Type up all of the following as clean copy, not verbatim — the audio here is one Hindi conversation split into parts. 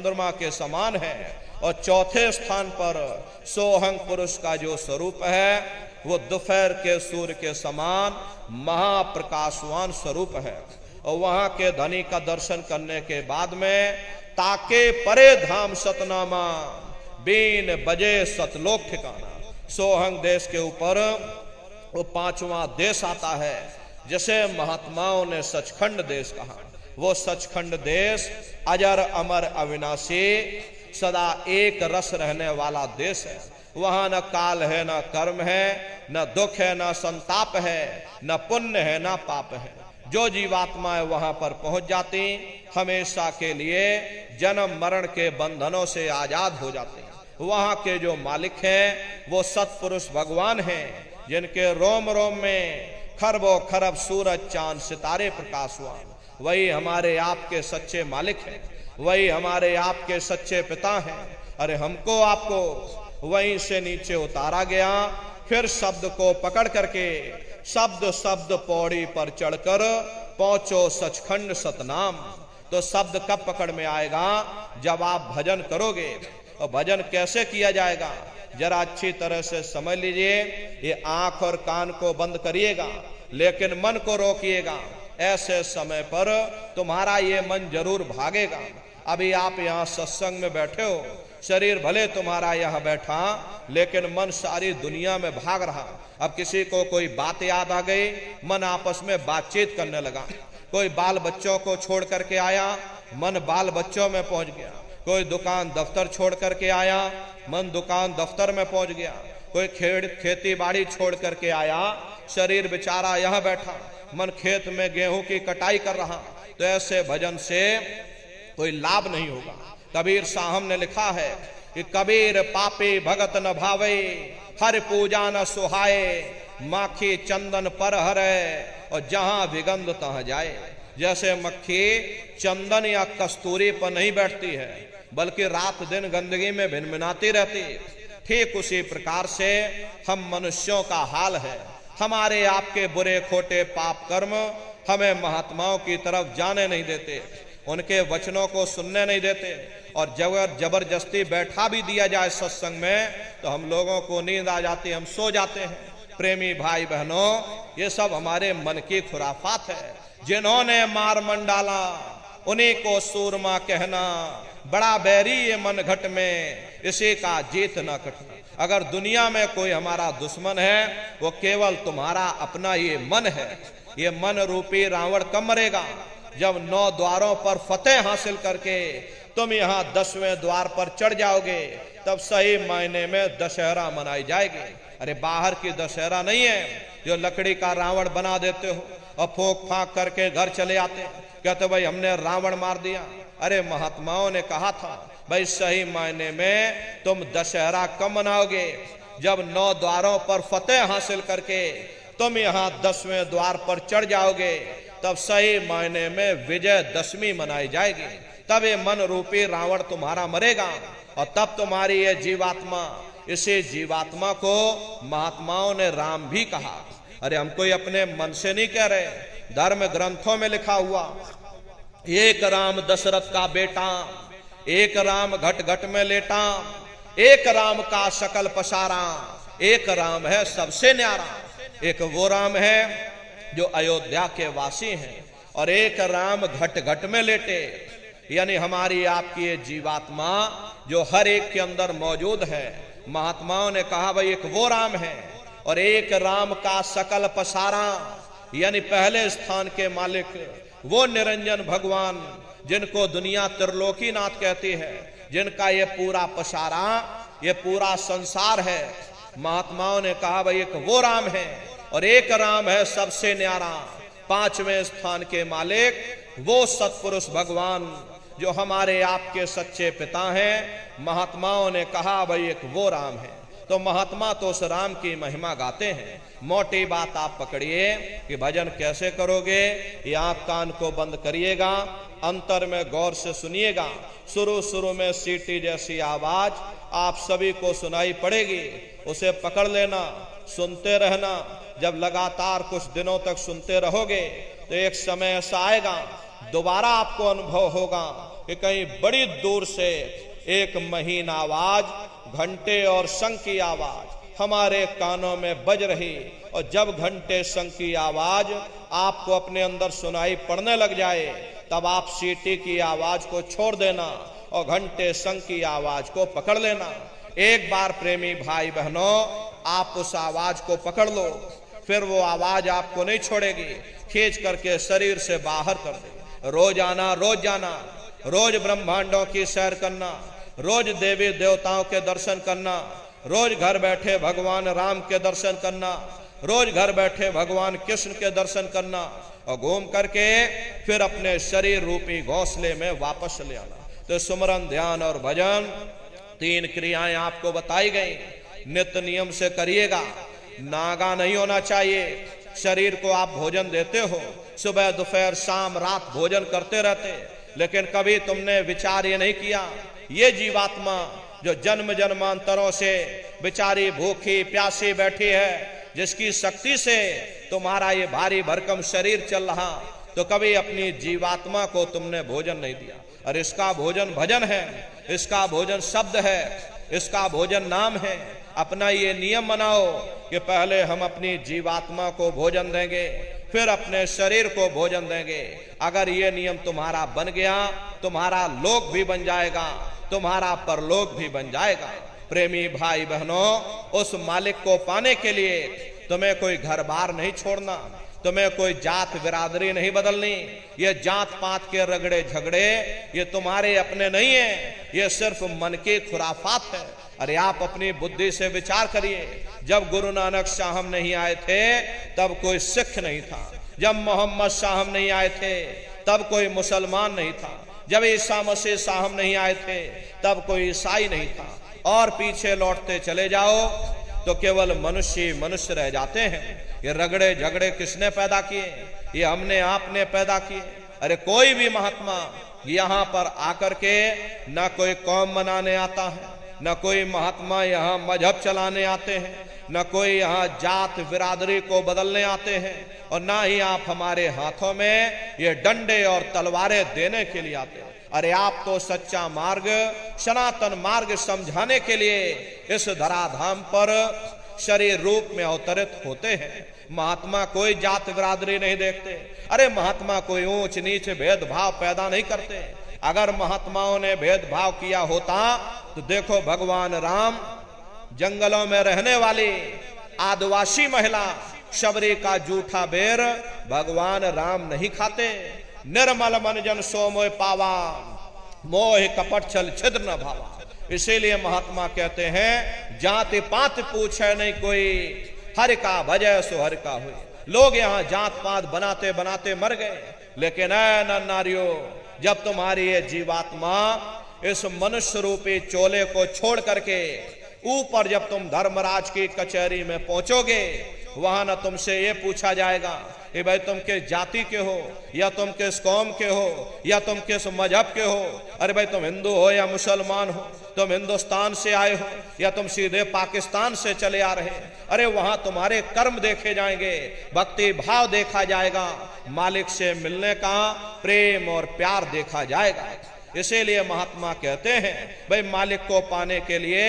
चंद्रमा के समान है। और चौथे स्थान पर सोहंग पुरुष का जो स्वरूप है वो दोपहर के सूर्य के समान महाप्रकाशवान स्वरूप है। और वहां के धनी का दर्शन करने के बाद में ताके परे धाम सतनामा, बीन बजे सतलोक ठिकाना। सोहंग देश के ऊपर वो पांचवा देश आता है, जैसे महात्माओं ने सचखंड देश कहा। वो सचखंड देश अजर अमर अविनाशी सदा एक रस रहने वाला देश है। वहां न काल है, न कर्म है, न दुख है, न संताप है, न पुण्य है, न पाप है। जो जीवात्माएं वहां पर पहुंच जाती हमेशा के लिए जन्म मरण के बंधनों से आजाद हो जाते हैं। वहां के जो मालिक हैं वो सत्पुरुष भगवान हैं, जिनके रोम रोम में खरबों खरब सूरज चांद सितारे प्रकाशवान। वही हमारे आपके सच्चे मालिक हैं, वही हमारे आपके सच्चे पिता हैं। अरे हमको आपको वहीं से नीचे उतारा गया, फिर शब्द को पकड़ करके शब्द शब्द पौड़ी पर चढ़कर पहुंचो सचखंड सतनाम। तो शब्द कब पकड़ में आएगा? जब आप भजन करोगे। और भजन कैसे किया जाएगा जरा अच्छी तरह से समझ लीजिए। ये आंख और कान को बंद करिएगा, लेकिन मन को रोकिएगा। ऐसे समय पर तुम्हारा ये मन जरूर भागेगा। अभी आप यहाँ सत्संग में बैठे हो, शरीर भले तुम्हारा यहाँ बैठा, लेकिन मन सारी दुनिया में भाग रहा। अब किसी को कोई बात याद आ गई, मन आपस में बातचीत करने लगा। कोई बाल बच्चों को छोड़ करके आया, मन बाल बच्चों में पहुंच गया। कोई दुकान दफ्तर छोड़ करके आया, मन दुकान दफ्तर में पहुंच गया। कोई खेती बाड़ी छोड़ करके आया, शरीर बेचारा यहाँ बैठा, मन खेत में गेहूं की कटाई कर रहा। तो ऐसे भजन से कोई लाभ नहीं होगा। कबीर साहब ने लिखा है कि कबीर पापी भगत न भावे, हर पूजा न सुहाए, माखी चंदन पर हरे, और जहां विगंध तहां जाए। जैसे मक्खी चंदन या कस्तूरी पर नहीं बैठती है, बल्कि रात दिन गंदगी में भिनभिनाती रहती है, ठीक उसी प्रकार से हम मनुष्यों का हाल है। हमारे आपके बुरे खोटे पाप कर्म हमें महात्माओं की तरफ जाने नहीं देते, उनके वचनों को सुनने नहीं देते। और जबरदस्ती बैठा भी दिया जाए सत्संग में तो हम लोगों को नींद आ जाती है, हम सो जाते हैं। प्रेमी भाई बहनों, ये सब हमारे मन की खुराफात है। जिन्होंने मार मन डाला उन्हीं को सूरमा कहना, बड़ा बैरी ये मन घट में, इसी का जीत न कटना। अगर दुनिया में कोई हमारा दुश्मन है वो केवल तुम्हारा अपना ये मन है। ये मन रूपी रावण कब मरेगा? जब 9 द्वारों पर फतेह हासिल करके तुम यहाँ 10वें द्वार पर चढ़ जाओगे, तब सही मायने में दशहरा मनाई जाएगी। अरे बाहर की दशहरा नहीं है जो लकड़ी का रावण बना देते हो और फूंक फांक करके घर चले आते, कहते भाई हमने रावण मार दिया। अरे महात्माओं ने कहा था भाई सही मायने में तुम दशहरा कब मनाओगे? जब 9 द्वारों पर फतेह हासिल करके तुम यहाँ 10वें द्वार पर चढ़ जाओगे, तब सही मायने में विजयदशमी मनाई जाएगी। तब ये मन रूपी रावण तुम्हारा मरेगा और तब तुम्हारी ये जीवात्मा, इसी जीवात्मा को महात्माओं ने राम भी कहा। अरे हम कोई अपने मन से नहीं कह रहे, धर्म ग्रंथों में लिखा हुआ, एक राम दशरथ का बेटा, एक राम घट घट में लेटा, एक राम का सकल पसारा, एक राम है सबसे न्यारा। एक वो राम है जो अयोध्या के वासी हैं, और एक राम घट घट में लेटे, यानी हमारी आपकी ये जीवात्मा जो हर एक के अंदर मौजूद है। महात्माओं ने कहा भाई एक वो राम है, और एक राम का सकल पसारा, यानी पहले स्थान के मालिक वो निरंजन भगवान जिनको दुनिया त्रिलोकीनाथ कहती है, जिनका ये पूरा पसारा, ये पूरा संसार है। महात्माओं ने कहा भाई एक वो राम है, और एक राम है सबसे न्यारा, 5वें स्थान के मालिक वो सत्पुरुष भगवान जो हमारे आपके सच्चे पिता हैं। महात्माओं ने कहा भाई एक वो राम है। तो महात्मा तो उस राम की महिमा गाते हैं। मोटी बात आप पकड़िए कि भजन कैसे करोगे, ये आप कान को बंद करिएगा, अंतर में गौर से सुनिएगा। शुरू में सीटी जैसी आवाज आप सभी को सुनाई पड़ेगी, उसे पकड़ लेना, सुनते रहना। जब लगातार कुछ दिनों तक सुनते रहोगे तो एक समय ऐसा आएगा दोबारा आपको अनुभव होगा कि कहीं बड़ी दूर से एक महीन आवाज, घंटे और शंख की आवाज हमारे कानों में बज रही, और जब घंटे शंख की आवाज आपको अपने अंदर सुनाई पड़ने लग जाए, तब आप सीटी की आवाज को छोड़ देना और घंटे शंख की आवाज को पकड़ लेना। एक बार प्रेमी भाई बहनों, आप उस आवाज को पकड़ लो, फिर वो आवाज आपको नहीं छोड़ेगी, खींच करके शरीर से बाहर कर देगी। रोज आना, रोज जाना, रोज ब्रह्मांडों की सैर करना, रोज देवी देवताओं के दर्शन करना, रोज घर बैठे भगवान राम के दर्शन करना, रोज घर बैठे भगवान कृष्ण के दर्शन करना, और घूम करके फिर अपने शरीर रूपी घोंसले में वापस ले आना। तो सुमरन, ध्यान और भजन, तीन क्रियाएं आपको बताई गई, नित्य नियम से करिएगा। नागा नहीं होना चाहिए। शरीर को आप भोजन देते हो, सुबह दोपहर शाम रात भोजन करते रहते, लेकिन कभी तुमने विचार ये नहीं किया, ये जीवात्मा जो जन्म जन्मांतरों से बेचारी भूखी प्यासी बैठी है, जिसकी शक्ति से तुम्हारा ये भारी भरकम शरीर चल रहा, तो कभी अपनी जीवात्मा को तुमने भोजन नहीं दिया। और इसका भोजन भजन है, इसका भोजन शब्द है, इसका भोजन नाम है। अपना ये नियम बनाओ कि पहले हम अपनी जीवात्मा को भोजन देंगे, फिर अपने शरीर को भोजन देंगे। अगर ये नियम तुम्हारा बन गया, तुम्हारा लोक भी बन जाएगा, तुम्हारा परलोक भी बन जाएगा। प्रेमी भाई बहनों, उस मालिक को पाने के लिए तुम्हें कोई घर बार नहीं छोड़ना, तुम्हें कोई जात बिरादरी नहीं बदलनी। ये जात पात के रगड़े झगड़े ये तुम्हारे अपने नहीं है, ये सिर्फ मन की खुराफात है। अरे आप अपनी बुद्धि से विचार करिए, जब गुरु नानक साहब नहीं आए थे तब कोई सिख नहीं था, जब मोहम्मद साहब नहीं आए थे तब कोई मुसलमान नहीं था, जब ईसा मसीह साहब नहीं आए थे तब कोई ईसाई नहीं था, और पीछे लौटते चले जाओ तो केवल मनुष्य मनुष्य रह जाते हैं। ये रगड़े झगड़े किसने पैदा किए? ये हमने आपने पैदा किए। अरे कोई भी महात्मा यहाँ पर आकर के न कोई कौम मनाने आता है, न कोई महात्मा यहाँ मजहब चलाने आते हैं, न कोई यहाँ जात बिरादरी को बदलने आते हैं, और ना ही आप हमारे हाथों में ये डंडे और तलवारें देने के लिए आते हैं। अरे आप तो सच्चा मार्ग, सनातन मार्ग समझाने के लिए इस धराधाम पर शरीर रूप में अवतरित होते हैं। महात्मा कोई जात बिरादरी नहीं देखते। अरे महात्मा कोई ऊंच नीच भेदभाव पैदा नहीं करते। अगर महात्माओं ने भेदभाव किया होता तो देखो भगवान राम जंगलों में रहने वाली आदिवासी महिला शबरी का जूठा बेर भगवान राम नहीं खाते। निर्मल मन जन सो मोह पावा, मोह कपट छल छिद्र न भावा। इसीलिए महात्मा कहते हैं जाति पात पूछे नहीं कोई, हर का भजय सो हर का हुई। लोग यहाँ जात पात बनाते बनाते मर गए, लेकिन ऐ नर नारियों, जब तुम्हारी ये जीवात्मा इस मनुष्य रूपी चोले को छोड़ करके ऊपर जब तुम धर्मराज की कचहरी में पहुंचोगे, वहां न तुमसे ये पूछा जाएगा कि भाई तुम किस जाति के हो, या तुम किस कौम के हो, या तुम किस मजहब के हो। अरे भाई तुम हिंदू हो या मुसलमान हो, तुम हिंदुस्तान से आए हो या तुम सीधे पाकिस्तान से चले आ रहे। अरे वहां तुम्हारे कर्म देखे जाएंगे, भक्ति भाव देखा जाएगा, मालिक से मिलने का प्रेम और प्यार देखा जाएगा। इसीलिए महात्मा कहते हैं भाई मालिक को पाने के लिए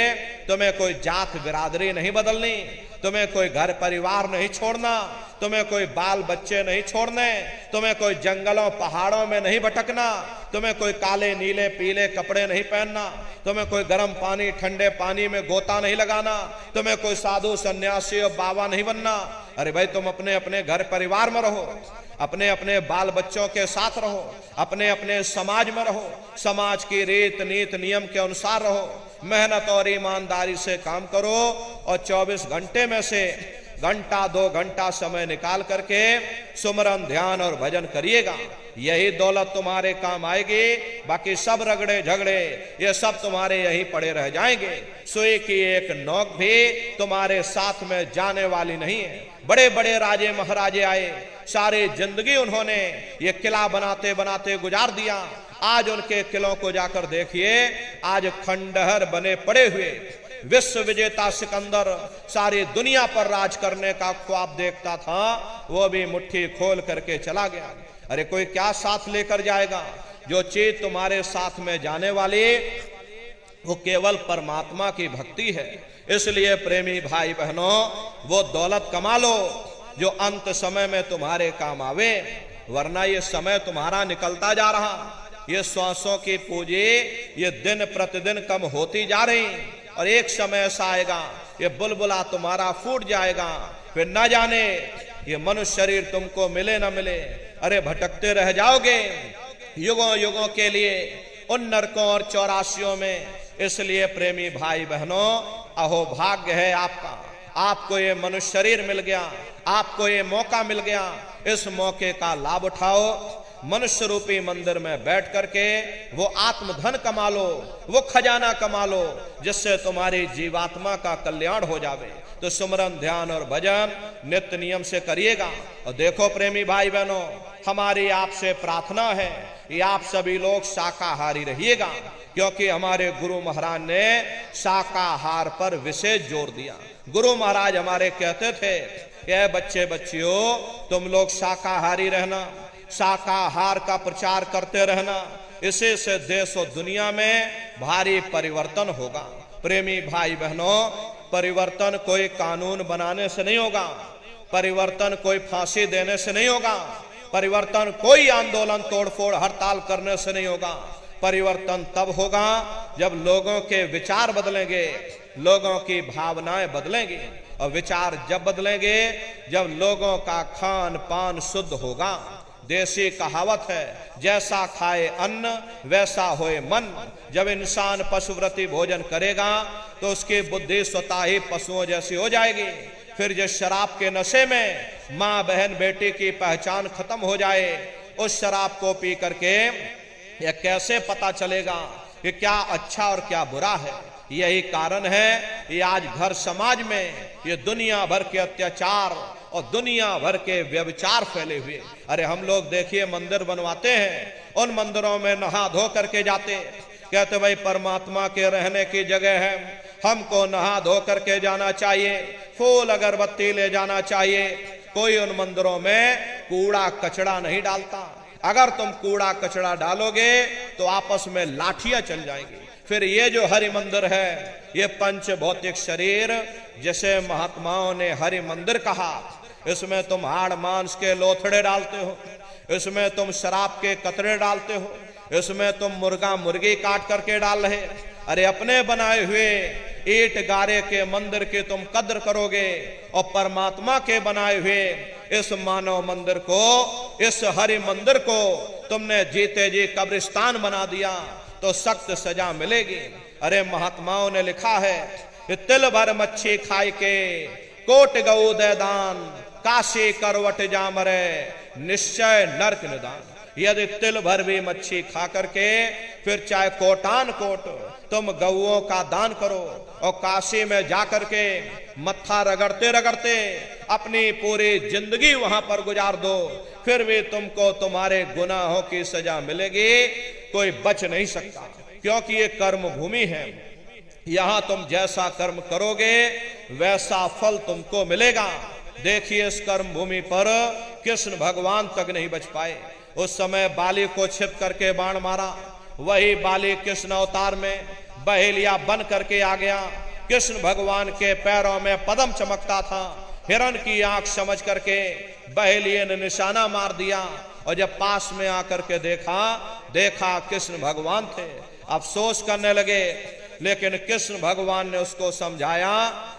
तुम्हें कोई जात बिरादरी नहीं बदलनी, तुम्हें कोई घर परिवार नहीं छोड़ना, तुम्हें कोई बाल बच्चे नहीं छोड़ने, तुम्हें कोई जंगलों पहाड़ों में नहीं भटकना, तुम्हें कोई काले नीले पीले कपड़े नहीं पहनना, तुम्हें कोई गर्म पानी ठंडे पानी में गोता नहीं लगाना, तुम्हें कोई साधु सन्यासी और बाबा नहीं बनना। अरे भाई तुम अपने अपने घर परिवार में रहो, अपने अपने बाल बच्चों के साथ रहो, अपने अपने समाज में रहो, समाज की रीत नीत नियम के अनुसार रहो, मेहनत और ईमानदारी से काम करो, और 24 घंटे में से घंटा 2 घंटा समय निकाल करके सुमरन ध्यान और भजन करिएगा। यही दौलत तुम्हारे काम आएगी। बाकी सब रगड़े झगड़े ये सब तुम्हारे यहीं पड़े रह जाएंगे। सुई की एक नोक भी तुम्हारे साथ में जाने वाली नहीं है। बड़े बड़े राजे महाराजे आए, सारी जिंदगी उन्होंने ये किला बनाते बनाते गुजार दिया। आज उनके किलों को जाकर देखिए, आज खंडहर बने पड़े हुए। विश्व विजेता सिकंदर सारी दुनिया पर राज करने का ख्वाब देखता था, वो भी मुट्ठी खोल करके चला गया। अरे कोई क्या साथ लेकर जाएगा? जो चीज तुम्हारे साथ में जाने वाली वो केवल परमात्मा की भक्ति है। इसलिए प्रेमी भाई बहनों, वो दौलत कमा लो जो अंत समय में तुम्हारे काम आवे, वरना ये समय तुम्हारा निकलता जा रहा, ये श्वासों की पूंजी ये दिन प्रतिदिन कम होती जा रही, और एक समय ऐसा आएगा ये बुलबुला तुम्हारा फूट जाएगा, फिर न जाने ये मनुष्य शरीर तुमको मिले न मिले, अरे भटकते रह जाओगे युगों युगों के लिए उन नरकों और चौरासियों में। इसलिए प्रेमी भाई बहनों, अहो भाग्य है आपका, आपको ये मनुष्य शरीर मिल गया, आपको ये मौका मिल गया, इस मौके का लाभ उठाओ। मनुष्य रूपी मंदिर में बैठ करके वो आत्मधन कमा लो, वो खजाना कमा लो, जिससे तुम्हारी जीवात्मा का कल्याण हो जावे। तो सुमरन ध्यान और भजन नित्य नियम से करिएगा। और देखो प्रेमी भाई बहनों, हमारी आपसे प्रार्थना है कि आप सभी लोग शाकाहारी रहिएगा, क्योंकि हमारे गुरु महाराज ने शाकाहार पर विशेष जोर दिया। गुरु महाराज हमारे कहते थे कि बच्चे बच्चियों, तुम लोग शाकाहारी रहना, शाकाहार का प्रचार करते रहना, इसी से देश और दुनिया में भारी परिवर्तन होगा। प्रेमी भाई बहनों, परिवर्तन कोई कानून बनाने से नहीं होगा, परिवर्तन कोई फांसी देने से नहीं होगा, परिवर्तन कोई आंदोलन तोड़फोड़ हड़ताल करने से नहीं होगा। परिवर्तन तब होगा जब लोगों के विचार बदलेंगे, लोगों की भावनाएं बदलेंगी, और विचार जब बदलेंगे जब लोगों का खान पान शुद्ध होगा। देसी कहावत है, जैसा खाए अन्न वैसा होए मन। जब इंसान पशुव्रती भोजन करेगा तो उसकी बुद्धि स्वतः ही पशुओं जैसी हो जाएगी। फिर जिस शराब के नशे में माँ बहन बेटी की पहचान खत्म हो जाए, उस शराब को पी करके यह कैसे पता चलेगा कि क्या अच्छा और क्या बुरा है। यही कारण है कि आज घर समाज में ये दुनिया भर के अत्याचार और दुनिया भर के व्यभिचार फैले हुए। अरे हम लोग देखिए मंदिर बनवाते हैं, उन मंदिरों में नहा धो करके जाते, कहते भाई परमात्मा के रहने की जगह है, हमको नहा धो करके जाना चाहिए, फूल अगरबत्ती ले जाना चाहिए। कोई उन मंदिरों में कूड़ा कचड़ा नहीं डालता। अगर तुम कूड़ा कचड़ा डालोगे तो आपस में लाठियां चल जाएंगी। फिर ये जो हरि मंदिर है, ये पंच भौतिक शरीर जिसे महात्माओं ने हरि मंदिर कहा, इसमें तुम हाड़ मांस के लोथड़े डालते हो, इसमें तुम शराब के कतरे डालते हो, इसमें तुम मुर्गा मुर्गी काट करके डाल रहे। अरे अपने बनाए हुए ईट गारे के मंदिर की तुम कद्र करोगे, और परमात्मा के बनाए हुए इस मानव मंदिर को, इस हरि मंदिर को तुमने जीते जी कब्रिस्तान बना दिया तो सख्त सजा मिलेगी। अरे महात्माओं ने लिखा है कि तिल भर मच्छी खाई के कोट गऊ दे दान, काशी करवट जामरे निश्चय नरक निदान। यदि तिल भर भी मच्छी खा करके फिर चाहे कोटान कोट तुम गऊओं का दान करो, और काशी में जाकर के मत्था रगड़ते रगड़ते अपनी पूरी जिंदगी वहां पर गुजार दो, फिर भी तुमको तुम्हारे गुनाहों की सजा मिलेगी, कोई बच नहीं सकता। क्योंकि ये कर्म भूमि है, यहां तुम जैसा कर्म करोगे वैसा फल तुमको मिलेगा। देखिए इस कर्म भूमि पर कृष्ण भगवान तक नहीं बच पाए। उस समय बाली को छिप करके बाण मारा, वही बाली कृष्ण अवतार में बहेलिया बन करके आ गया। कृष्ण भगवान के पैरों में पद्म चमकता था, हिरण की आंख समझ करके बहेलिये ने निशाना मार दिया, और जब पास में आकर के देखा कृष्ण भगवान थे। अफसोस करने लगे, लेकिन कृष्ण भगवान ने उसको समझाया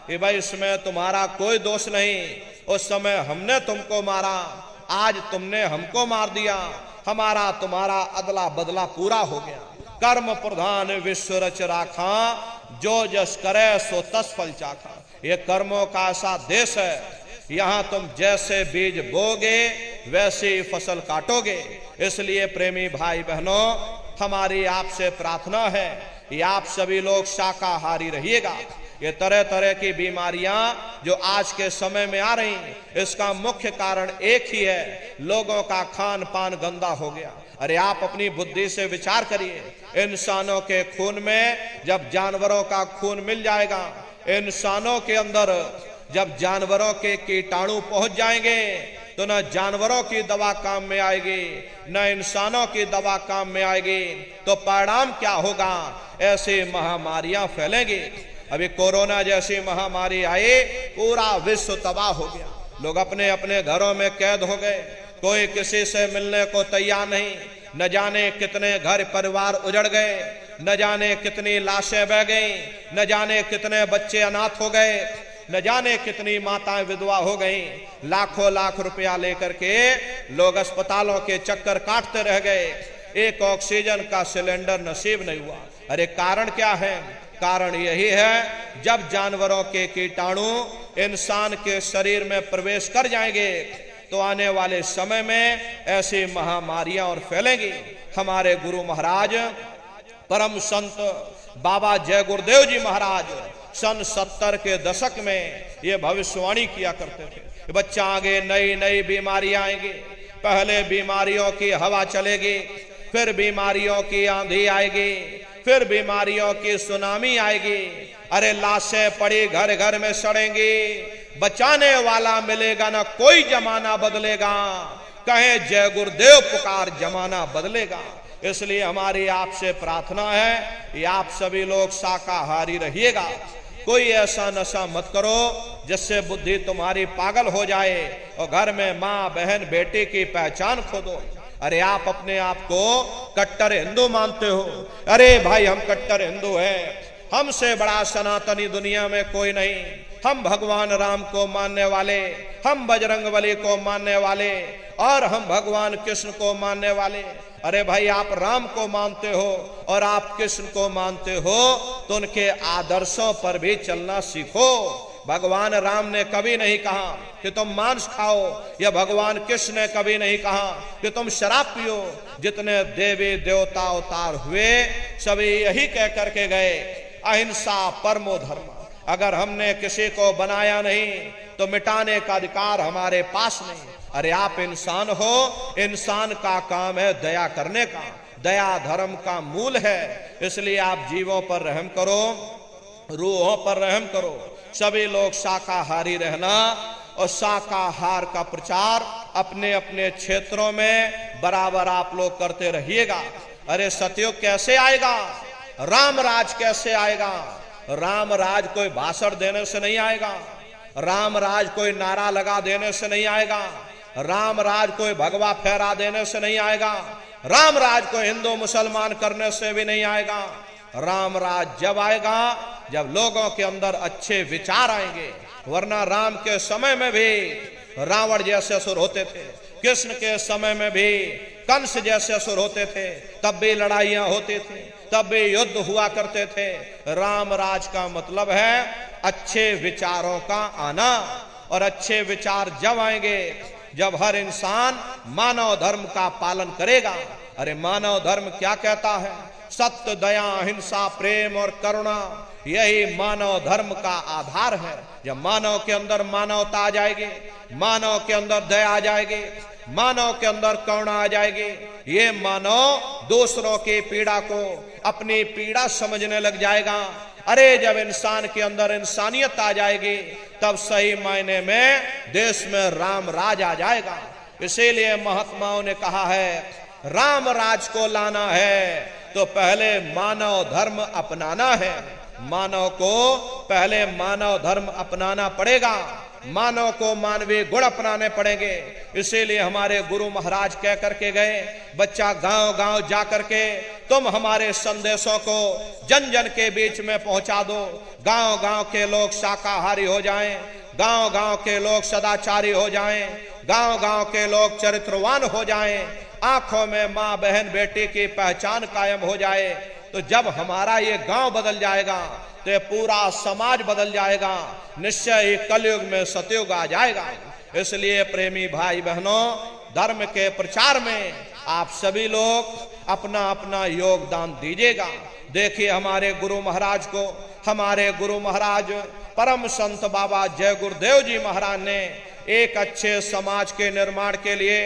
कि भाई इसमें तुम्हारा कोई दोष नहीं, उस समय हमने तुमको मारा, आज तुमने हमको मार दिया, हमारा तुम्हारा अदला बदला पूरा हो गया। कर्म प्रधान विश्व रच राखा, जो जस करे सो तस फल चाखा। ये कर्मों का ऐसा देश है, यहाँ तुम जैसे बीज बोगे वैसे ही फसल काटोगे। इसलिए प्रेमी भाई बहनों, हमारी आपसे प्रार्थना है कि आप सभी लोग शाकाहारी रहिएगा। ये तरह तरह की बीमारियां जो आज के समय में आ रही, इसका मुख्य कारण एक ही है, लोगों का खान पान गंदा हो गया। अरे आप अपनी बुद्धि से विचार करिए, इंसानों के खून में जब जानवरों का खून मिल जाएगा, इंसानों के अंदर जब जानवरों के कीटाणु पहुंच जाएंगे, तो न जानवरों की दवा काम में आएगी, न इंसानों की दवा काम में आएगी। तो परिणाम क्या होगा? ऐसी महामारियां फैलेंगी। अभी कोरोना जैसी महामारी आई, पूरा विश्व तबाह हो गया। लोग अपने अपने घरों में कैद हो गए, कोई किसी से मिलने को तैयार नहीं। न जाने कितने घर परिवार उजड़ गए, न जाने कितनी लाशें बह गई, न जाने कितने बच्चे अनाथ हो गए, न जाने कितनी माताएं विधवा हो गईं। लाखों लाख रुपया लेकर के लोग अस्पतालों के चक्कर काटते रह गए, एक ऑक्सीजन का सिलेंडर नसीब नहीं हुआ। अरे कारण क्या है? कारण यही है, जब जानवरों के कीटाणु इंसान के शरीर में प्रवेश कर जाएंगे तो आने वाले समय में ऐसी महामारियां और फैलेंगी। हमारे गुरु महाराज परम संत बाबा जय गुरुदेव जी महाराज सन 70 के दशक में ये भविष्यवाणी किया करते थे। बच्चा आगे नई नई बीमारियां आएंगी। पहले बीमारियों की हवा चलेगी, फिर बीमारियों की आंधी आएगी, फिर बीमारियों की सुनामी आएगी। अरे लाशें पड़ी घर घर में सड़ेंगी, बचाने वाला मिलेगा ना, कोई जमाना बदलेगा। कहे जय गुरुदेव पुकार, जमाना बदलेगा। इसलिए हमारी आपसे प्रार्थना है कि आप सभी लोग शाकाहारी रहिएगा। कोई ऐसा नशा मत करो जिससे बुद्धि तुम्हारी पागल हो जाए और घर में माँ बहन बेटी की पहचान खो दो। अरे आप अपने आप को कट्टर हिंदू मानते हो, अरे भाई हम कट्टर हिंदू हैं, हमसे बड़ा सनातनी दुनिया में कोई नहीं। हम भगवान राम को मानने वाले, हम बजरंगबली को मानने वाले और हम भगवान कृष्ण को मानने वाले। अरे भाई आप राम को मानते हो और आप कृष्ण को मानते हो तो उनके आदर्शों पर भी चलना सीखो। भगवान राम ने कभी नहीं कहा कि तुम मांस खाओ, या भगवान कृष्ण ने कभी नहीं कहा कि तुम शराब पियो। जितने देवी देवता अवतार हुए सभी यही कह करके गए, अहिंसा परमो धर्म। अगर हमने किसी को बनाया नहीं तो मिटाने का अधिकार हमारे पास नहीं। अरे आप इंसान हो, इंसान का काम है दया करने का, दया धर्म का मूल है। इसलिए आप जीवों पर रहम करो, रूहों पर रहम करो। सभी लोग शाकाहारी रहना और शाकाहार का प्रचार अपने अपने क्षेत्रों में बराबर आप लोग करते रहिएगा। अरे सतयुग कैसे आएगा? राम राज कैसे आएगा? राम राज कोई भाषण देने से नहीं आएगा, राम राज कोई नारा लगा देने से नहीं आएगा, राम राज कोई भगवा फहरा देने से नहीं आएगा, राम राज को हिंदू मुसलमान करने से भी नहीं आएगा। राम राज जब आएगा जब लोगों के अंदर अच्छे विचार आएंगे। वरना राम के समय में भी रावण जैसे असुर होते थे, कृष्ण के समय में भी कंस जैसे असुर होते थे, तब भी लड़ाइयां होती थी, तब भी युद्ध हुआ करते थे। राम राज का मतलब है अच्छे विचारों का आना, और अच्छे विचार जब आएंगे जब हर इंसान मानव धर्म का पालन करेगा। अरे मानव धर्म क्या कहता है? सत्य, दया, अहिंसा, प्रेम और करुणा, यही मानव धर्म का आधार है। जब मानव के अंदर मानवता आ जाएगी, मानव के अंदर दया आ जाएगी, मानव के अंदर करुणा आ जाएगी, ये मानव दूसरों की पीड़ा को अपनी पीड़ा समझने लग जाएगा। अरे जब इंसान के अंदर इंसानियत आ जाएगी तब सही मायने में देश में राम राज आ जाएगा। इसीलिए महात्माओं ने कहा है, राम राज को लाना है तो पहले मानव धर्म अपनाना है। मानव को पहले मानव धर्म अपनाना पड़ेगा, मानव को मानवीय गुण अपनाने पड़ेंगे। इसीलिए हमारे गुरु महाराज कह करके गए, बच्चा गांव गांव जा करके तुम हमारे संदेशों को जन जन के बीच में पहुंचा दो। गांव गांव के लोग शाकाहारी हो जाएं, गांव गांव के लोग सदाचारी हो जाएं, गांव गांव के लोग चरित्रवान हो जाएं, आंखों में माँ बहन बेटी की पहचान कायम हो जाए। तो जब हमारा ये गांव बदल जाएगा तो ये पूरा समाज बदल जाएगा, निश्चय ही कलयुग में सतयुग आ जाएगा। इसलिए प्रेमी भाई बहनों, धर्म के प्रचार में आप सभी लोग अपना अपना योगदान दीजिएगा। देखिए हमारे गुरु महाराज को, हमारे गुरु महाराज परम संत बाबा जय गुरुदेव जी महाराज ने एक अच्छे समाज के निर्माण के लिए,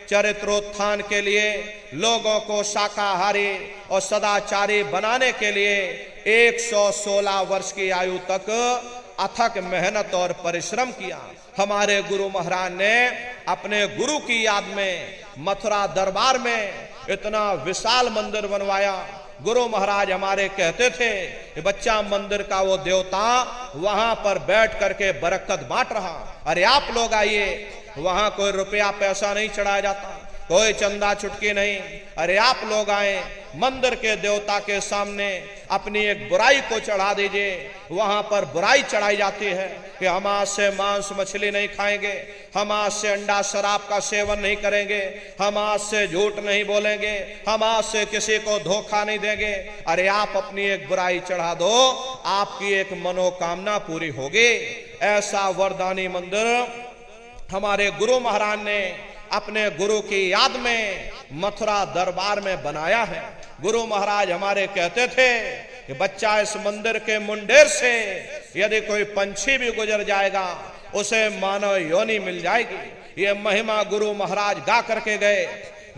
चरित्रोत्थान के लिए, लोगों को शाकाहारी और सदाचारी बनाने के लिए 116 वर्ष की आयु तक अथक मेहनत और परिश्रम किया। हमारे गुरु महाराज ने अपने गुरु की याद में मथुरा दरबार में इतना विशाल मंदिर बनवाया। गुरु महाराज हमारे कहते थे कि बच्चा मंदिर का वो देवता वहां पर बैठ करके बरकत बांट रहा। अरे आप लोग आइए, वहां कोई रुपया पैसा नहीं चढ़ाया जाता, कोई चंदा चुटकी नहीं। अरे आप लोग आए, मंदिर के देवता के सामने अपनी एक बुराई को चढ़ा दीजिए। वहां पर बुराई चढ़ाई जाती है कि हम आज से मांस मछली नहीं खाएंगे, हम आज से अंडा शराब का सेवन नहीं करेंगे, हम आज से झूठ नहीं बोलेंगे, हम आज से किसी को धोखा नहीं देंगे। अरे आप अपनी एक बुराई चढ़ा दो, आपकी एक मनोकामना पूरी होगी। ऐसा वरदानी मंदिर हमारे गुरु महाराज ने अपने गुरु की याद में मथुरा दरबार में बनाया है। गुरु महाराज हमारे कहते थे कि बच्चा इस मंदिर के मुंडेर से यदि कोई पंछी भी गुजर जाएगा उसे मानव योनि मिल जाएगी। ये महिमा गुरु महाराज गा करके गए।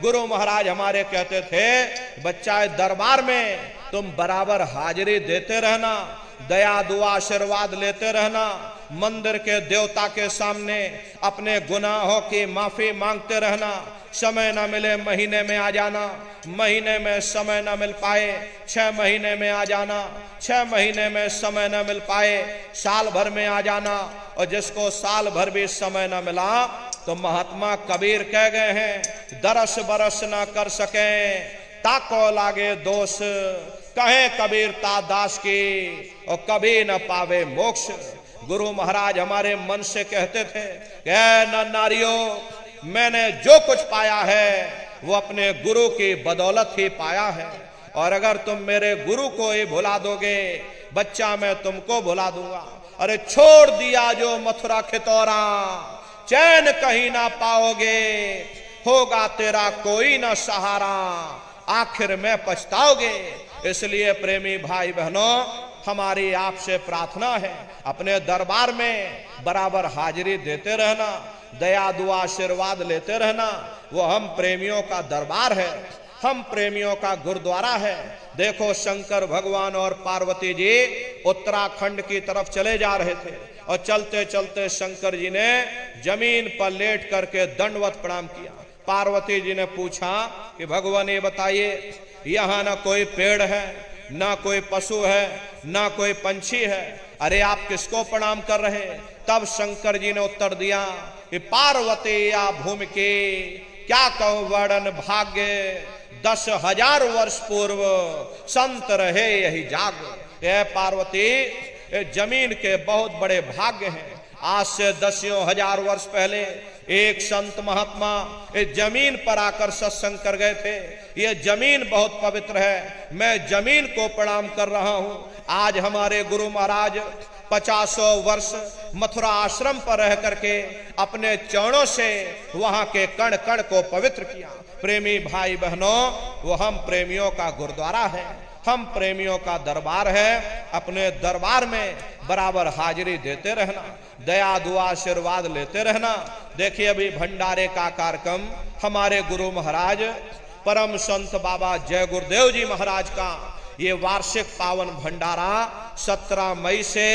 गुरु महाराज हमारे कहते थे बच्चा इस दरबार में तुम बराबर हाजिरी देते रहना, दया दुआ आशीर्वाद लेते रहना, मंदिर के देवता के सामने अपने गुनाहों की माफी मांगते रहना। समय न मिले महीने में आ जाना, महीने में समय न मिल पाए 6 महीने में आ जाना, 6 महीने में समय न मिल पाए साल भर में आ जाना। और जिसको साल भर भी समय न मिला तो महात्मा कबीर कह गए हैं दरस बरस न कर सके ताको लागे दोष, कहे कबीर ता दास की और कभी न पावे मोक्ष। गुरु महाराज हमारे मन से कहते थे न नारियों, मैंने जो कुछ पाया है वो अपने गुरु की बदौलत ही पाया है। और अगर तुम मेरे गुरु को ही भुला दोगे बच्चा मैं तुमको भुला दूंगा। अरे छोड़ दिया जो मथुरा खितौरा, चैन कहीं ना पाओगे, होगा तेरा कोई ना सहारा, आखिर में पछताओगे। इसलिए प्रेमी भाई बहनों हमारी आपसे प्रार्थना है अपने दरबार में बराबर हाजिरी देते रहना, दया दुआ आशीर्वाद लेते रहना। वो हम प्रेमियों का दरबार है, हम प्रेमियों का गुरुद्वारा है। देखो शंकर भगवान और पार्वती जी उत्तराखंड की तरफ चले जा रहे थे और चलते चलते शंकर जी ने जमीन पर लेट करके दंडवत प्रणाम किया। पार्वती जी ने पूछा कि भगवान ये बताइए यहाँ ना कोई पेड़ है, ना कोई पशु है, ना कोई पंछी है, अरे आप किसको प्रणाम कर रहे? तब शंकर जी ने उत्तर दिया कि पार्वती या भूमि के क्या कहूं वर्णन भाग्य, 10,000 वर्ष पूर्व संत रहे यही जाग। ये पार्वती जमीन के बहुत बड़े भाग्य हैं। आज से 10,000 वर्ष पहले एक संत महात्मा इस जमीन पर आकर सत्संग कर गए थे। ये जमीन बहुत पवित्र है, मैं जमीन को प्रणाम कर रहा हूं। आज हमारे गुरु महाराज 50 वर्ष मथुरा आश्रम पर रह करके अपने चरणों से वहां के कण कण को पवित्र किया। प्रेमी भाई बहनों वो हम प्रेमियों का गुरुद्वारा है, हम प्रेमियों का दरबार है। अपने दरबार में बराबर हाजिरी देते रहना, दया दुआ आशीर्वाद लेते रहना। देखिए अभी भंडारे का कार्यक्रम हमारे गुरु महाराज परम संत बाबा जय गुरुदेव जी महाराज का ये वार्षिक पावन भंडारा 17 मई से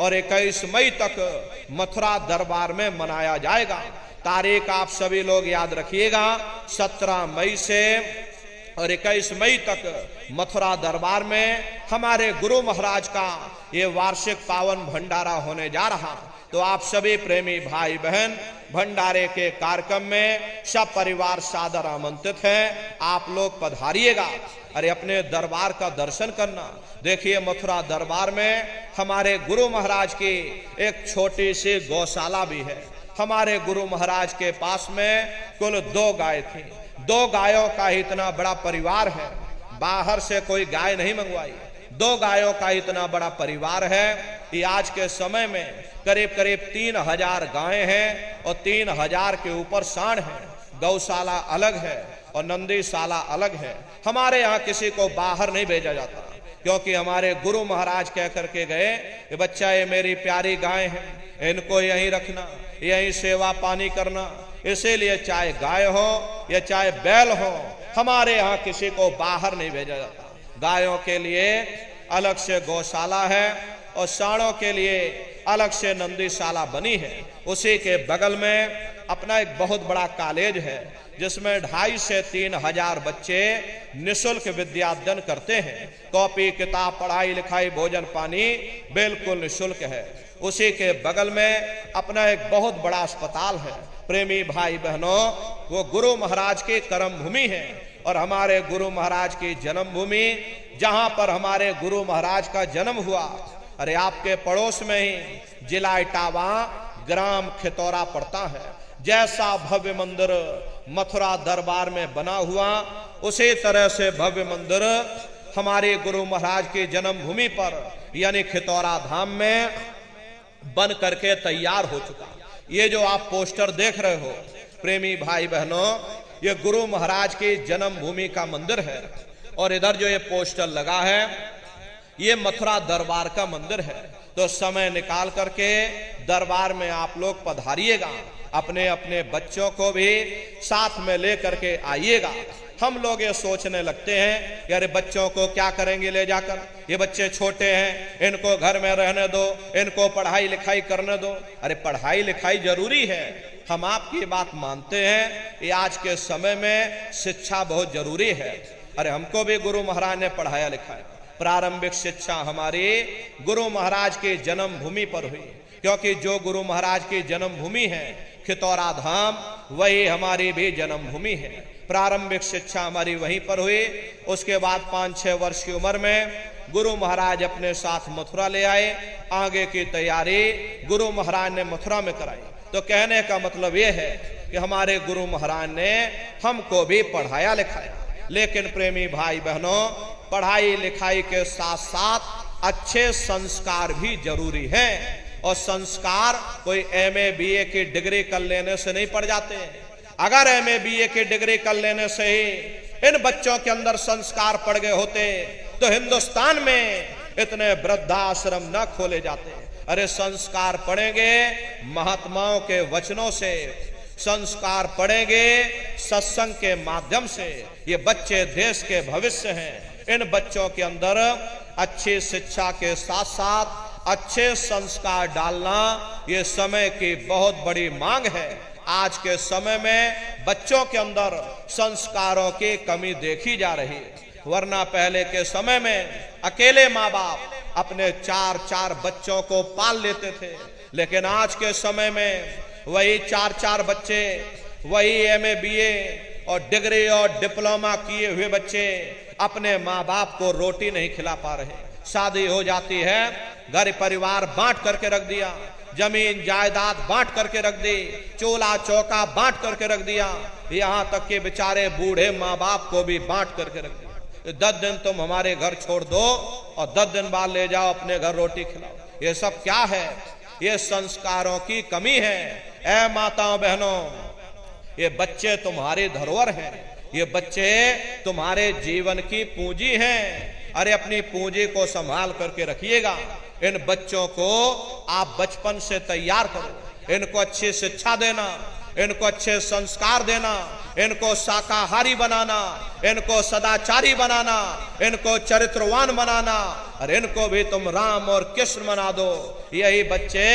और 21 मई तक मथुरा दरबार में मनाया जाएगा। तारीख आप सभी लोग याद रखिएगा, 17 मई से और 21 मई तक मथुरा दरबार में हमारे गुरु महाराज का ये वार्षिक पावन भंडारा होने जा रहा। तो आप सभी प्रेमी भाई बहन भंडारे के कार्यक्रम में सब परिवार सादर आमंत्रित हैं, आप लोग पधारिएगा। अरे अपने दरबार का दर्शन करना। देखिए मथुरा दरबार में हमारे गुरु महाराज की एक छोटी सी गौशाला भी है। हमारे गुरु महाराज के पास में कुल 2 गाय थी। 2 गायों का इतना बड़ा परिवार है, बाहर से कोई गाय नहीं मंगवाई। 2 गायों का इतना बड़ा परिवार है कि आज के समय में करीब करीब 3,000 गायें हैं और 3,000 के ऊपर सांड हैं। गौशाला अलग है और नंदीशाला अलग है। हमारे यहाँ किसी को बाहर नहीं भेजा जाता, क्योंकि हमारे गुरु महाराज कह करके गए कि बच्चा ये मेरी प्यारी गाय है, इनको यहीं रखना, यहीं सेवा पानी करना। इसीलिए चाहे गाय हो या चाहे बैल हो, हमारे यहाँ किसी को बाहर नहीं भेजा जाता। गायों के लिए अलग से गौशाला है और सांडों के लिए अलग से नंदीशाला बनी है। उसी के बगल में अपना एक बहुत बड़ा कॉलेज है जिसमें 2,500 से 3,000 बच्चे निःशुल्क विद्या अध्ययन करते हैं। कॉपी किताब पढ़ाई लिखाई भोजन पानी बिल्कुल निःशुल्क है। उसी के बगल में अपना एक बहुत बड़ा अस्पताल है। प्रेमी भाई बहनों, वो गुरु महाराज की कर्म भूमि है और हमारे गुरु महाराज की जन्मभूमि, जहां पर हमारे गुरु महाराज का जन्म हुआ, अरे आपके पड़ोस में ही जिला इटावा ग्राम खितौरा पड़ता है। जैसा भव्य मंदिर मथुरा दरबार में बना हुआ, उसी तरह से भव्य मंदिर हमारे गुरु महाराज की जन्मभूमि पर यानी खितौरा धाम में बन करके तैयार हो चुका। ये जो आप पोस्टर देख रहे हो प्रेमी भाई बहनों, ये गुरु महाराज की जन्मभूमि का मंदिर है। और इधर जो ये पोस्टर लगा है, ये मथुरा दरबार का मंदिर है। तो समय निकाल करके दरबार में आप लोग पधारिएगा, अपने अपने बच्चों को भी साथ में लेकर के आइएगा। हम लोग ये सोचने लगते हैं कि अरे बच्चों को क्या करेंगे ले जाकर, ये बच्चे छोटे हैं, इनको घर में रहने दो, इनको पढ़ाई लिखाई करने दो। अरे पढ़ाई लिखाई जरूरी है, हम आपकी बात मानते हैं, ये आज के समय में शिक्षा बहुत जरूरी है। अरे हमको भी गुरु महाराज ने पढ़ाया लिखाया। प्रारंभिक शिक्षा हमारी गुरु महाराज की जन्मभूमि पर हुई, क्योंकि जो गुरु महाराज की जन्मभूमि है खितौरा धाम, वही हमारी भी जन्मभूमि है। प्रारंभिक शिक्षा हमारी वहीं पर हुई। उसके बाद 5-6 वर्ष की उम्र में गुरु महाराज अपने साथ मथुरा ले आए। आगे की तैयारी गुरु महाराज ने मथुरा में कराई। तो कहने का मतलब यह है कि हमारे गुरु महाराज ने हमको भी पढ़ाया लिखाया। लेकिन प्रेमी भाई बहनों, पढ़ाई लिखाई के साथ साथ अच्छे संस्कार भी जरूरी हैं। और संस्कार कोई MA BA की डिग्री कर लेने से नहीं पड़ जाते। अगर MA BA की डिग्री कर लेने से ही इन बच्चों के अंदर संस्कार पड़ गए होते तो हिंदुस्तान में इतने वृद्धाश्रम न खोले जाते। अरे संस्कार पड़ेंगे महात्माओं के वचनों से, संस्कार पड़ेंगे सत्संग के माध्यम से। ये बच्चे देश के भविष्य हैं। इन बच्चों के अंदर अच्छी शिक्षा के साथ साथ अच्छे संस्कार डालना ये समय की बहुत बड़ी मांग है। आज के समय में बच्चों के अंदर संस्कारों की कमी देखी जा रही है। वरना पहले के समय में अकेले माँ बाप अपने 4-4 बच्चों को पाल लेते थे, लेकिन आज के समय में वही 4-4 बच्चे, वही MA BA और डिग्री और डिप्लोमा किए हुए बच्चे अपने माँ बाप को रोटी नहीं खिला पा रहे। शादी हो जाती है, घर परिवार बांट करके रख दिया, जमीन जायदाद बांट करके रख दी, चूल्हा चौका बांट करके रख दिया, यहाँ तक कि बेचारे बूढ़े माँ बाप को भी बांट करके रख दिया। 10 दिन तुम हमारे घर छोड़ दो और 10 दिन बाद ले जाओ अपने घर रोटी खिलाओ। ये सब क्या है? ये संस्कारों की कमी है। ऐ माताओं बहनों, ये बच्चे तुम्हारी धरोहर हैं, ये बच्चे तुम्हारे जीवन की पूंजी हैं। अरे अपनी पूंजी को संभाल करके रखिएगा। इन बच्चों को आप बचपन से तैयार करो, इनको अच्छी शिक्षा देना, इनको अच्छे संस्कार देना, इनको शाकाहारी बनाना, इनको सदाचारी बनाना, इनको चरित्रवान बनाना, और इनको भी तुम राम और कृष्ण बना दो। यही बच्चे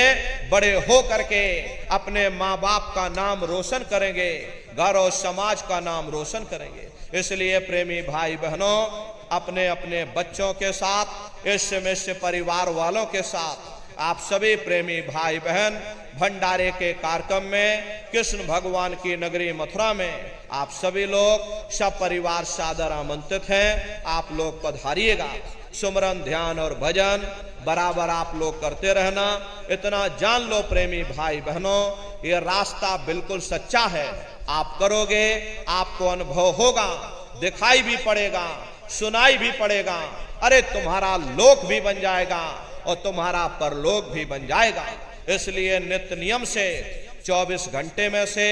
बड़े हो करके अपने माँ बाप का नाम रोशन करेंगे, घर और समाज का नाम रोशन करेंगे। इसलिए प्रेमी भाई बहनों, अपने अपने बच्चों के साथ, इस परिवार वालों के साथ आप सभी प्रेमी भाई बहन भंडारे के कार्यक्रम में कृष्ण भगवान की नगरी मथुरा में आप सभी लोग सब परिवार सादर आमंत्रित हैं। आप लोग पधारिएगा। सुमरन ध्यान और भजन बराबर आप लोग करते रहना। इतना जान लो प्रेमी भाई बहनों, ये रास्ता बिल्कुल सच्चा है। आप करोगे, आपको अनुभव होगा, दिखाई भी पड़ेगा, सुनाई भी पड़ेगा। अरे तुम्हारा लोक भी बन जाएगा और तुम्हारा परलोक भी बन जाएगा। इसलिए नित्य नियम से 24 घंटे में से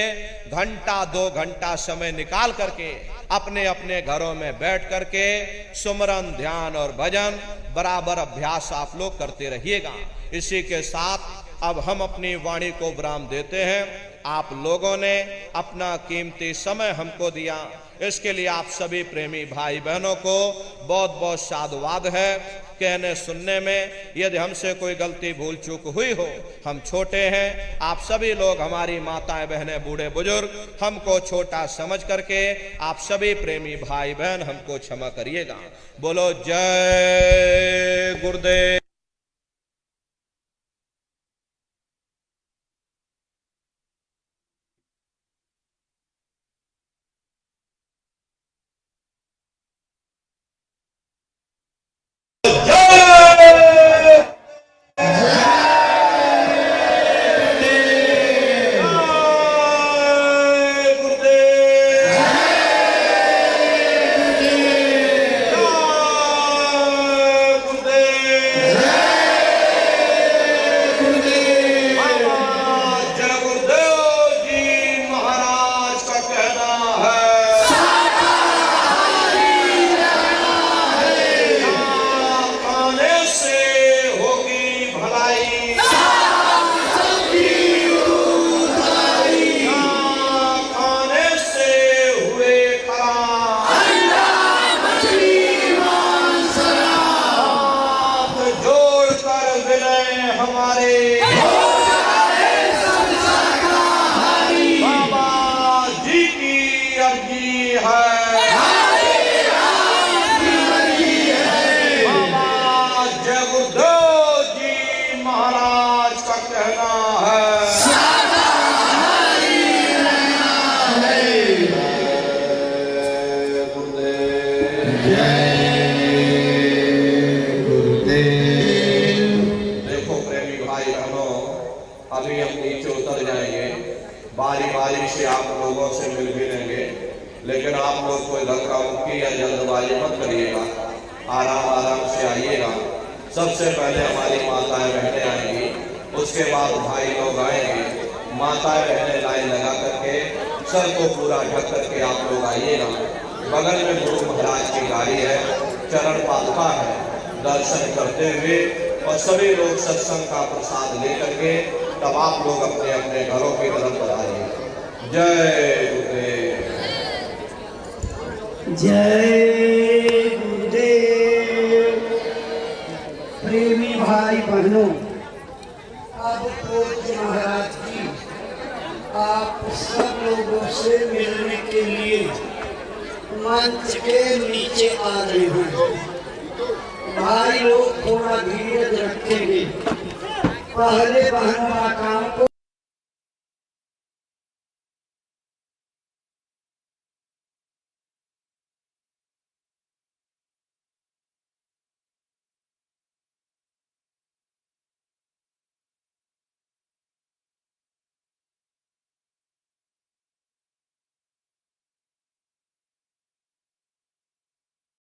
घंटा 2 घंटा समय निकाल करके अपने अपने घरों में बैठ करके सुमरन ध्यान और भजन बराबर अभ्यास आप लोग करते रहिएगा। इसी के साथ अब हम अपनी वाणी को विराम देते हैं। आप लोगों ने अपना कीमती समय हमको दिया, इसके लिए आप सभी प्रेमी भाई बहनों को बहुत बहुत साधुवाद है। कहने सुनने में। यदि हमसे कोई गलती भूल चूक हुई हो, हम छोटे हैं, आप सभी लोग, हमारी माताएं बहनें बूढ़े बुजुर्ग, हमको छोटा समझ करके आप सभी प्रेमी भाई बहन हमको क्षमा करिएगा। बोलो जय गुरुदेव। अभी हम नीचे उतर जाएंगे, बारी बारी से आप लोगों से मिल भी लेंगे, लेकिन आप लोग कोई धक्का मुक्की या जल्दबाजी मत करिएगा, आराम आराम से आइएगा। सबसे पहले हमारी माताएं बहनें आएंगी, उसके बाद भाई लोग आएंगे। माताएं बहनें लाइन लगा करके सर को पूरा ढक करके आप लोग आइएगा। बगल में गुरु महाराज की गाड़ी है, चरण पादुका है, दर्शन करते हुए और सभी लोग सत्संग का प्रसाद लेकर के तब आप लोग अपने अपने घरों की तरफ बढ़ाइए। जय गुरुदेव। जय गुरुदेव। प्रेमी भाई बहनों, अब पूज्य महाराज जी आप सब लोगों से मिलने के लिए मंच के नीचे आ रहे हैं। भाई लोग थोड़ा धीरज रखेंगे, पहले बहनों का काम को